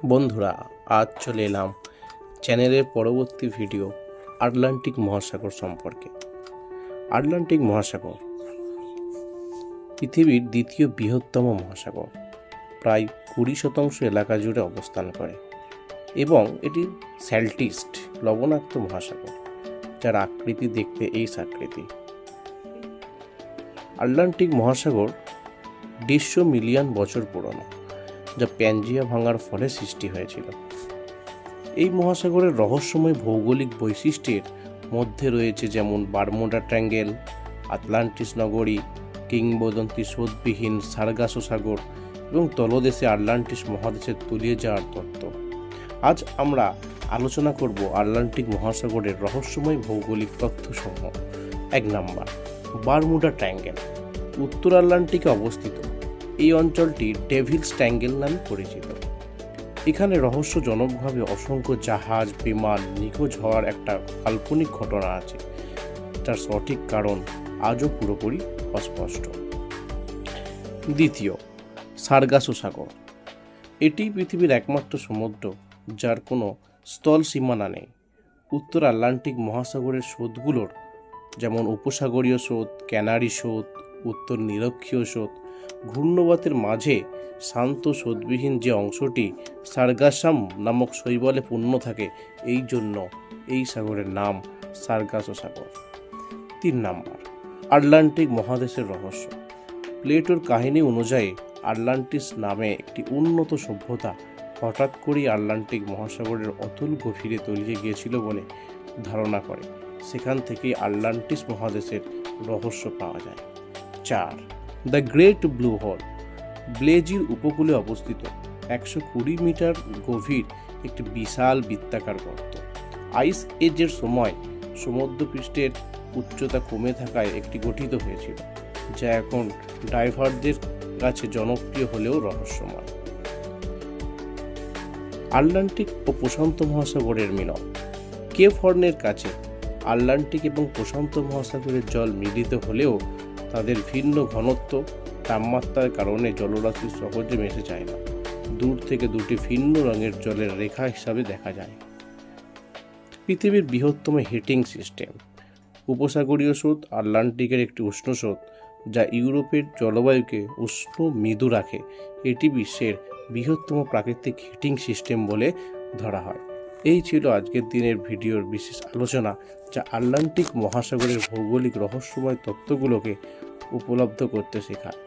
বন্ধুরা, আজ চলে এলাম চ্যানেলের পরবর্তী ভিডিও আটলান্টিক মহাসাগর সম্পর্কে। আটলান্টিক মহাসাগর পৃথিবীর দ্বিতীয় বৃহত্তম মহাসাগর, প্রায় 20% এলাকা জুড়ে অবস্থান করে এবং এটি স্যাল্টিস্ট লবণাক্ত মহাসাগর, যার আকৃতি দেখতে এই আকৃতি। আটলান্টিক মহাসাগর 150 মিলিয়ন বছর পুরনো, যা প্যাঞ্জিয়া ভাঙার ফলে সৃষ্টি হয়েছিল। এই মহাসাগরের রহস্যময় ভৌগোলিক বৈশিষ্ট্যের মধ্যে রয়েছে যেমন বারমুডা ট্রায়াঙ্গেল, আটলান্টিস নগরী, কিংবদন্তি স্রোতবিহীন সার্গাসো সাগর এবং তলদেশে আটলান্টিস মহাদেশের তলিয়ে যাওয়ার তত্ত্ব। আজ আমরা আলোচনা করব আটলান্টিক মহাসাগরের রহস্যময় ভৌগোলিক তথ্যসমূহ। 1 নাম্বার, বারমুডা ট্রায়াঙ্গেল। উত্তর আটলান্টিকে অবস্থিত এই অঞ্চলটি ডেভিলস ট্রায়াঙ্গেল নামে পরিচিত। এখানে রহস্যজনকভাবে অসংখ্য জাহাজ, বিমান নিখোঁজ হওয়ার একটা কাল্পনিক ঘটনা আছে, যার সঠিক কারণ আজও পুরোপুরি অস্পষ্ট। দ্বিতীয়, সার্গাসো সাগর। এটি পৃথিবীর একমাত্র সমুদ্র যার কোনো স্থল সীমানা নেই। উত্তর আটলান্টিক মহাসাগরের স্রোতগুলোর যেমন উপসাগরীয় স্রোত, ক্যানারি স্রোত, উত্তর নিরক্ষীয় স্রোত, ঘূর্ণবাতের মাঝে শান্ত স্রোতবিহীন যে অংশটি সার্গাসাম নামক শৈবালে পূর্ণ থাকে, এই জন্য এই সাগরের নাম সার্গাসো সাগর। 3 নাম্বার, আটলান্টিক মহাদেশের রহস্য। প্লেটোর কাহিনী অনুযায়ী আটলান্টিস নামে একটি উন্নত সভ্যতা হঠাৎ করেই আটলান্টিক মহাসাগরের অতল গভীরে তলিয়ে গিয়েছিল বলে ধারণা করে। সেখান থেকেই আটলান্টিস মহাদেশের রহস্য পাওয়া যায়। 4, দ্য গ্রেট ব্লু হোল। ব্লেজির উপকূলে অবস্থিত 120 মিটার গভীর একটি বিশাল বৃত্তাকার গর্ত। আইস এজের সময় সমুদ্রপৃষ্ঠের উচ্চতা কমে থাকায় একটি গঠিত হয়েছিল, যা এখন ডাইভারদের কাছে জনপ্রিয় হলেও রহস্যময়। আটলান্টিক ও প্রশান্ত মহাসাগরের মিলন। কেপ হর্নের কাছে আটলান্টিক এবং প্রশান্ত মহাসাগরের জল মিলিত হলেও তাদের ভিন্ন ঘনত্ব, তাপমাত্রার কারণে জলরাশি সহজে মিশে যায় না। দূর থেকে দুটি ভিন্ন রঙের জলের রেখা হিসাবে দেখা যায়। পৃথিবীর বৃহত্তম হিটিং সিস্টেম। উপসাগরীয় স্রোত আটলান্টিকের একটি উষ্ণ স্রোত, যা ইউরোপের জলবায়ুকে উষ্ণ মৃদু রাখে। এটি বিশ্বের বৃহত্তম প্রাকৃতিক হিটিং সিস্টেম বলে ধরা হয়। এই ছিল আজকের দিনের ভিডিওর বিশেষ আলোচনা, যা আটলান্টিক মহাসাগরের ভৌগোলিক রহস্যময় তত্ত্বগুলোকে উপলব্ধ করতে শেখায়।